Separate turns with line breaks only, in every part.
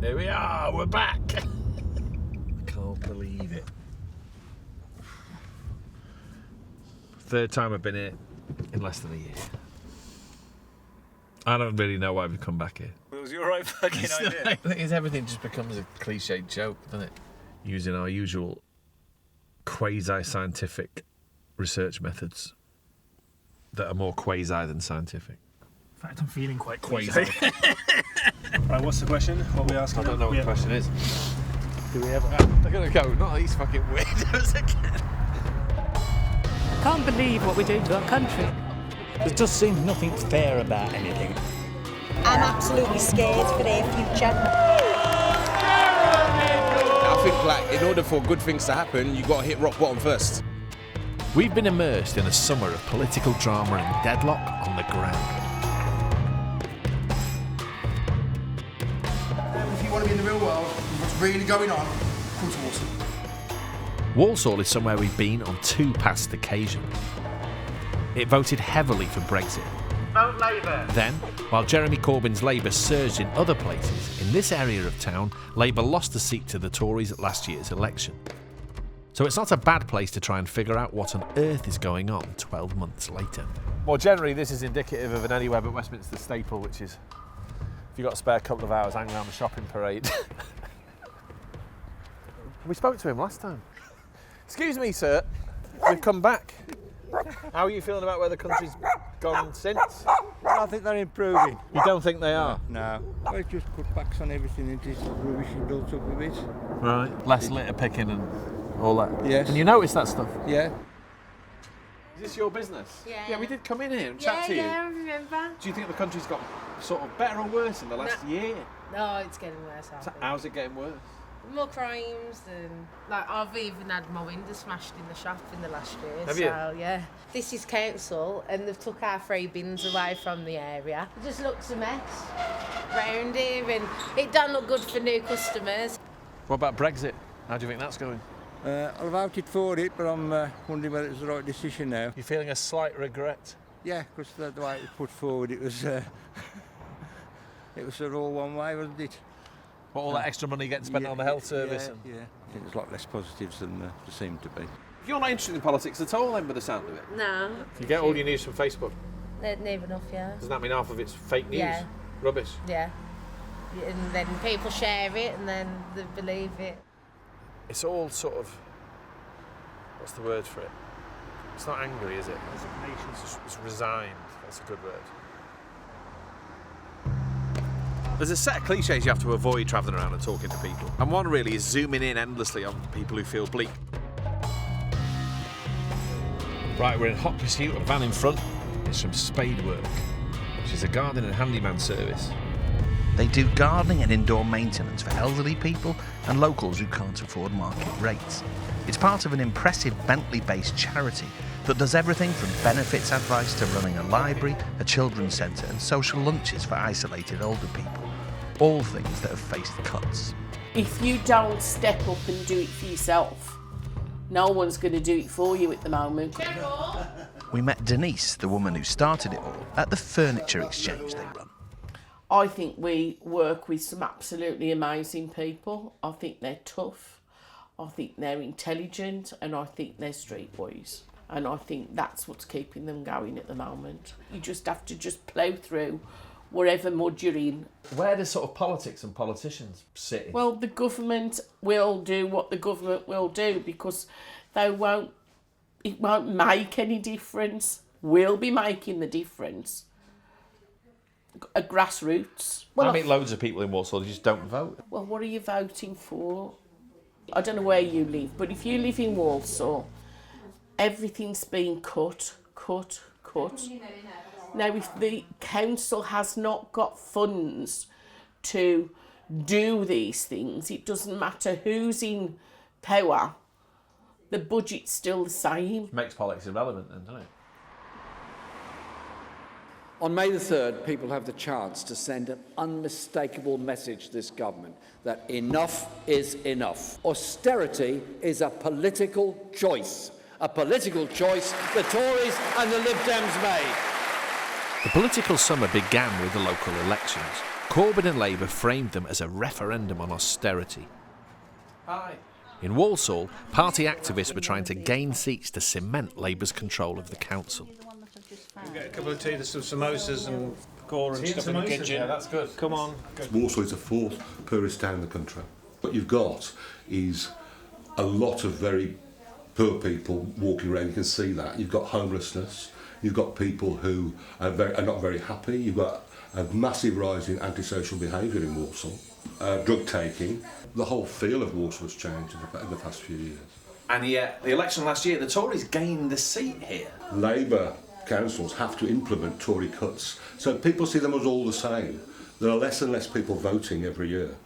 Here we are, we're back. I can't believe it. Third time I've been here in less than a year. I don't really know why we've come back here.
It was your right fucking idea.
The thing is, everything just becomes a cliched joke, doesn't it? Using our usual quasi-scientific research methods that are more quasi than scientific.
In fact, I'm feeling quite
Quasi.
Right, what's the question? What are we asking?
I don't know what the question is. Do we ever? They're going to go, not these fucking weirdos again.
Can't believe what we do to our country.
There just seems nothing fair about anything.
I'm absolutely scared for their future.
I think, like, in order for good things to happen, you've got to hit rock bottom first.
We've been immersed in a summer of political drama and deadlock on the ground.
If you want to be in the real world, what's really going on, come to Walsall.
Walsall is somewhere we've been on 2 past occasions. It voted heavily for Brexit.
Vote Labour.
Then, while Jeremy Corbyn's Labour surged in other places, in this area of town, Labour lost a seat to the Tories at last year's election. So it's not a bad place to try and figure out what on earth is going on 12 months later. More generally, this is indicative of an anywhere but Westminster staple, which is, if you've got a spare couple of hours, hang around the shopping parade. We spoke to him last time. Excuse me, sir. We've come back. How are you feeling about where the country's gone since?
I think they're improving.
You don't think they are?
No. They just put backs on everything and just rubbish and built up a bit.
Right. Less litter picking and all that.
Yes.
And you notice that stuff?
Yeah.
Is this your business?
Yeah.
Yeah, we did come in here and chat to you.
Yeah, I remember.
Do you think the country's got sort of better or worse in the last year?
No, it's getting worse. I think.
How's it getting worse?
More crimes and I've even had my window smashed in the shop in the last year.
Have
so,
you?
Yeah. This is council and they've took our 3 bins away from the area. It just looks a mess round here and it don't look good for new customers.
What about Brexit? How do you think that's going?
I voted for it, but I'm wondering whether it's the right decision now.
You feeling a slight regret?
Yeah, because the way it was put forward, it was it was all one way, wasn't it?
What, all that extra money getting spent on the health service?
Yeah, I think there's a lot less positives than there seem to be.
You're not interested in politics at all then, by the sound of it?
No.
You get all your news from Facebook?
Never enough, yeah.
Doesn't that mean half of it's fake news?
Yeah.
Rubbish?
Yeah. And then people share it and then they believe it.
It's all sort of, what's the word for it? It's not angry, is it? It's resigned. That's a good word. There's a set of cliches you have to avoid travelling around and talking to people. And one really is zooming in endlessly on people who feel bleak. Right, we're in hot pursuit of a van in front. It's from Spadework, which is a garden and handyman service.
They do gardening and indoor maintenance for elderly people and locals who can't afford market rates. It's part of an impressive Bentley-based charity that does everything from benefits advice to running a library, a children's centre and social lunches for isolated older people. All things that have faced cuts.
If you don't step up and do it for yourself, no one's going to do it for you at the moment.
We met Denise, the woman who started it all, at the furniture exchange they run.
I think we work with some absolutely amazing people. I think they're tough, I think they're intelligent, and I think they're streetwise. And I think that's what's keeping them going at the moment. You just have to just plough through wherever mud you're in.
Where does sort of politics and politicians sit?
Well, the government will do what the government will do because it won't make any difference. We'll be making the difference. A grassroots.
I meet loads of people in Walsall who just don't vote.
Well, what are you voting for? I don't know where you live, but if you live in Walsall, everything's been cut. Now, if the council has not got funds to do these things, it doesn't matter who's in power, the budget's still the same.
Makes politics irrelevant then, doesn't it?
On May the 3rd, people have the chance to send an unmistakable message to this government that enough is enough. Austerity is a political choice the Tories and the Lib Dems made.
The political summer began with the local elections. Corbyn and Labour framed them as a referendum on austerity. Hi. In Walsall, party activists were trying to gain seats to cement Labour's control of the council.
We'll get a couple of tea, there's some samosas and gore and stuff in the kitchen.
Yeah, that's good.
Come on.
Walsall is the fourth poorest town in the country. What you've got is a lot of very poor people walking around. You can see that. You've got homelessness. You've got people who are not very happy. You've got a massive rise in antisocial behaviour in Walsall. Drug taking. The whole feel of Walsall has changed in the past few years.
And yet, the election last year, the Tories gained the seat here.
Labour councils have to implement Tory cuts. So people see them as all the same. There are less and less people voting every year.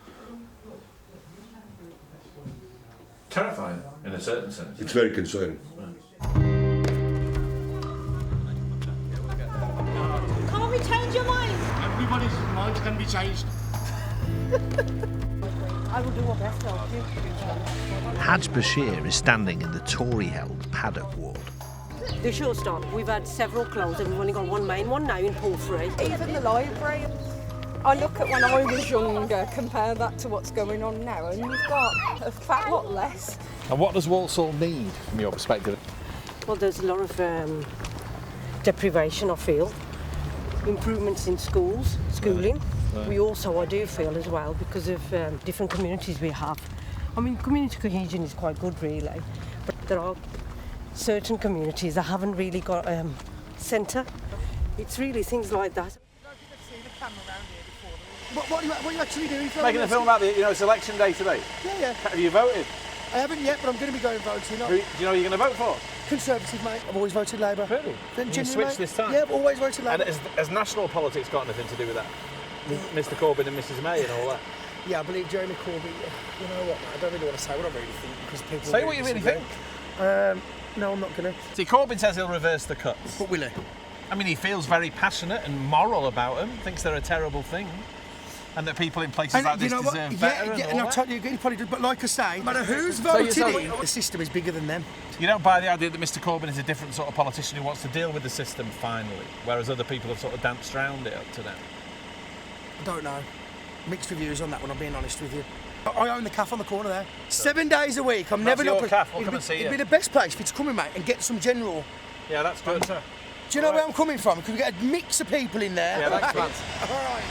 Terrifying, in a certain sense.
It's very concerning.
Can't we change your mind?
Everybody's mind can be changed.
I will do my best, I'll do.
Haj Bashir is standing in the Tory-held Paddock ward.
The short stop, we've had several closed and we've only got one main one now in Porphyry.
Even the library. I look at when I was younger, compare that to what's going on now, and we've got a fat lot less.
And what does Walsall need, from your perspective?
Well, there's a lot of deprivation, I feel. Improvements in schools, schooling. Right. We also, I do feel as well, because of different communities we have. I mean, community cohesion is quite good, really, but there are certain communities that haven't really got a centre. It's really things like that.
What are you actually doing?
Making a film about it's election day today.
Yeah.
Have you voted?
I haven't yet, but I'm going to be going voting.
Do you know who you're going to vote for?
Conservative, mate. I've always voted Labour.
Really?
Then
you switched this time?
Yeah, I've always voted Labour.
And has national politics got anything to do with that? Mr Corbyn and Mrs May and all that?
Yeah, I believe Jeremy Corbyn. You know what? I don't really want to say what I really think because people.
Say what you really think.
No, I'm not going to.
See, Corbyn says he'll reverse the cuts.
But will he?
I mean, he feels very passionate and moral about them. Thinks they're a terrible thing. And that people in places like this deserve better.
And I totally agree, he probably does. But like I say, no matter who's voted in, the system is bigger than them.
You don't buy the idea that Mr Corbyn is a different sort of politician who wants to deal with the system finally, whereas other people have sort of danced around it up to now?
I don't know. Mixed reviews on that one, I'm being honest with you. I own the cafe on the corner there. 7 days a week, I'm never not.
That's your cafe, we'll come and see you.
It'd be the best place for you to come in, mate, and get some general.
Yeah, that's good.
Do you know where I'm coming from? Because we get a mix of people in there.
Yeah, thanks, lads.
All right.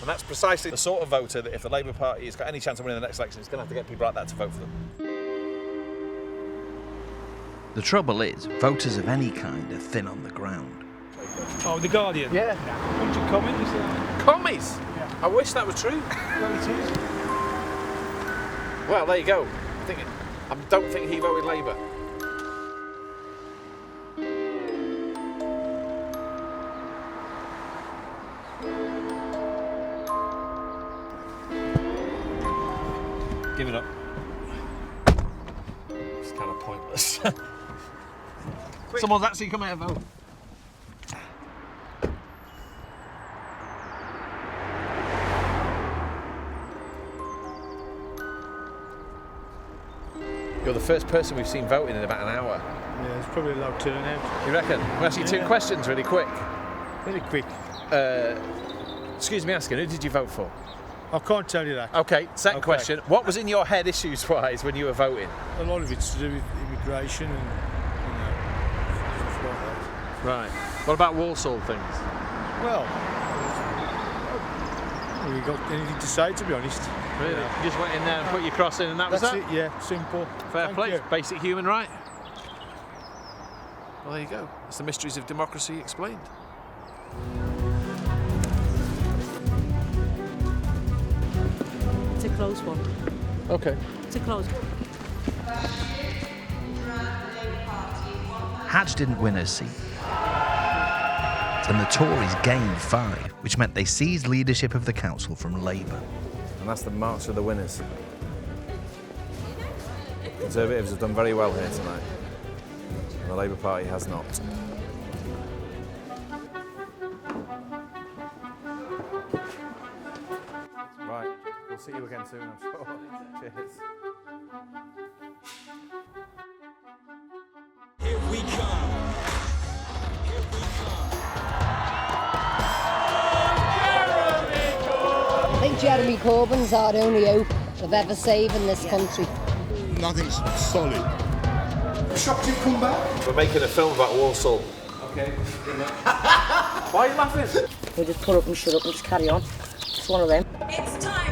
And that's precisely the sort of voter that if the Labour Party has got any chance of winning the next election, it's going to have to get people like that to vote for them.
The trouble is, voters of any kind are thin on the ground.
Oh, The Guardian?
Yeah.
Bunch of commies.
Commies? Yeah. I wish that was true.
Well, it is.
Well, there you go. I don't think he voted Labour. Give it up. It's kind of pointless. Someone's actually come out and vote. You're the first person we've seen voting in about an hour.
Yeah, it's probably a low turnout.
You reckon? We'll ask you two questions really quick.
Really quick.
Excuse me asking, who did you vote for?
I can't tell you that.
Okay, second question. What was in your head issues-wise when you were voting?
A lot of it's to do with immigration and stuff like that.
Right. What about Walsall things?
Well, we got anything to say, to be honest.
Really?
Yeah.
You just went in there and put your cross in and that was
That's
that?
it, yeah, simple.
Fair
Thank
play,
you.
basic human right. Well, there you go. It's the mysteries of democracy explained.
It's a close one.
Okay.
It's a close one.
Hatch didn't win her seat. And the Tories gained 5, which meant they seized leadership of the council from Labour.
And that's the march of the winners. Conservatives have done very well here tonight. And the Labour Party has not. Right, we'll see you again soon, I'm sure. Cheers.
Here we come. Here we come. think Jeremy Corbyn's our only hope of ever saving this country.
Nothing's solid.
Shocked you've come back?
We're making a film about Walsall.
Okay.
Why are you laughing?
We'll just put up and shut up and just carry on. It's one of them.
It's time